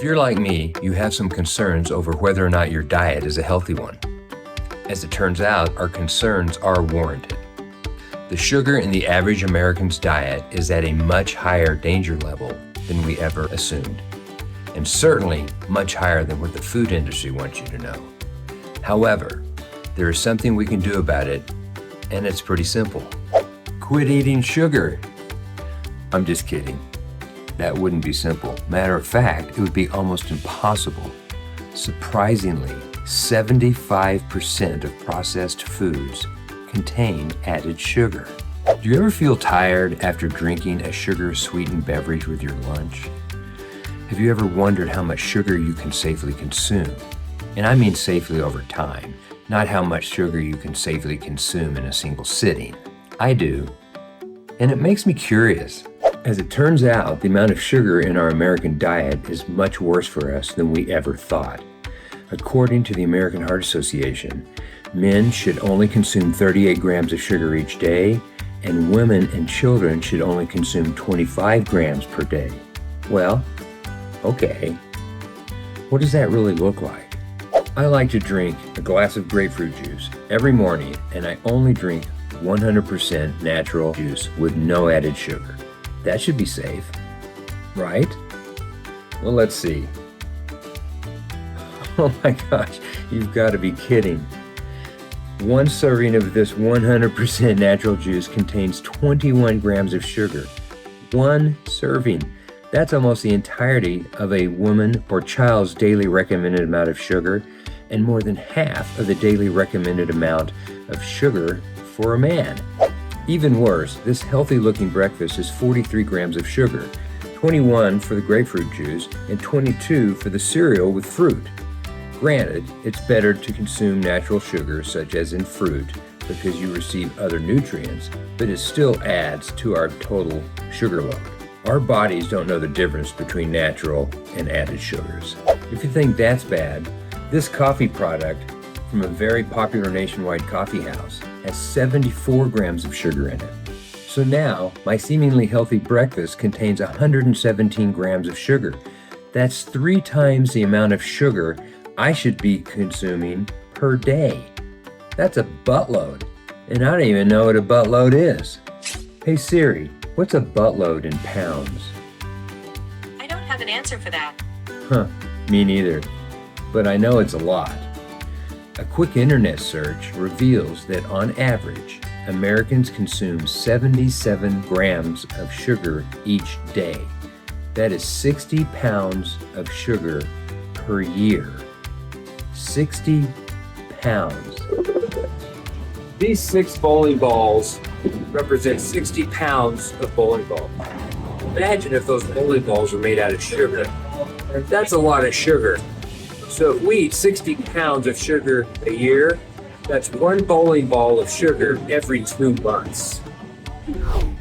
If you're like me, you have some concerns over whether or not your diet is a healthy one. As it turns out, our concerns are warranted. The sugar in the average American's diet is at a much higher danger level than we ever assumed, and certainly much higher than what the food industry wants you to know. However, there is something we can do about it, and it's pretty simple. Quit eating sugar. I'm just kidding. That wouldn't be simple. Matter of fact, it would be almost impossible. Surprisingly, 75% of processed foods contain added sugar. Do you ever feel tired after drinking a sugar-sweetened beverage with your lunch? Have you ever wondered how much sugar you can safely consume? And I mean safely over time, not how much sugar you can safely consume in a single sitting. I do. And it makes me curious. As it turns out, the amount of sugar in our American diet is much worse for us than we ever thought. According to the American Heart Association, men should only consume 38 grams of sugar each day, and women and children should only consume 25 grams per day. Well, okay. What does that really look like? I like to drink a glass of grapefruit juice every morning, and I only drink 100% natural juice with no added sugar. That should be safe, right? Well, let's see. Oh my gosh, you've got to be kidding. One serving of this 100% natural juice contains 21 grams of sugar. One serving. That's almost the entirety of a woman or child's daily recommended amount of sugar, and more than half of the daily recommended amount of sugar for a man. Even worse, this healthy-looking breakfast is 43 grams of sugar, 21 for the grapefruit juice, and 22 for the cereal with fruit. Granted, it's better to consume natural sugar, such as in fruit, because you receive other nutrients, but it still adds to our total sugar load. Our bodies don't know the difference between natural and added sugars. If you think that's bad, this coffee product from a very popular nationwide coffee house has 74 grams of sugar in it. So now, my seemingly healthy breakfast contains 117 grams of sugar. That's 3 times the amount of sugar I should be consuming per day. That's a buttload, and I don't even know what a buttload is. Hey Siri, what's a buttload in pounds? I don't have an answer for that. Me neither, but I know it's a lot. A quick internet search reveals that on average, Americans consume 77 grams of sugar each day. That is 60 pounds of sugar per year. 60 pounds. These 6 bowling balls represent 60 pounds of bowling ball. Imagine if those bowling balls were made out of sugar. That's a lot of sugar. So if we eat 60 pounds of sugar a year, that's 1 bowling ball of sugar every 2 months.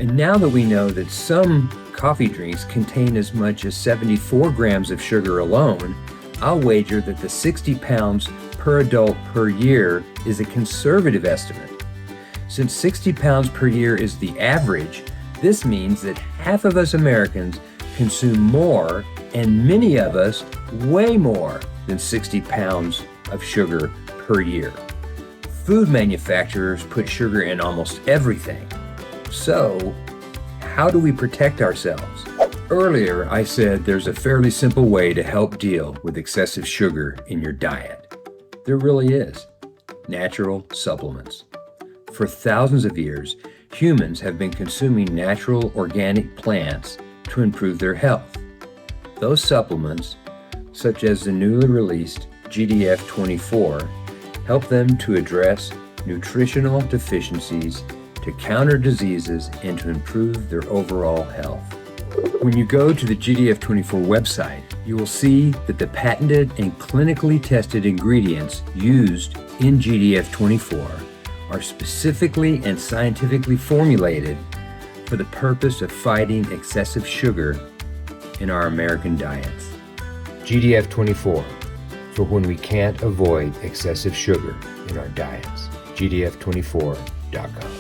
And now that we know that some coffee drinks contain as much as 74 grams of sugar alone, I'll wager that the 60 pounds per adult per year is a conservative estimate. Since 60 pounds per year is the average, this means that half of us Americans consume more, and many of us way more than 60 pounds of sugar per year. Food manufacturers put sugar in almost everything. So, how do we protect ourselves? Earlier, I said there's a fairly simple way to help deal with excessive sugar in your diet. There really is. Natural supplements. For thousands of years, humans have been consuming natural organic plants to improve their health. Those supplements, such as the newly released GDF-24, help them to address nutritional deficiencies, to counter diseases, and to improve their overall health. When you go to the GDF-24 website, you will see that the patented and clinically tested ingredients used in GDF-24 are specifically and scientifically formulated for the purpose of fighting excessive sugar in our American diets. GDF-24, for when we can't avoid excessive sugar in our diets. GDF24.com.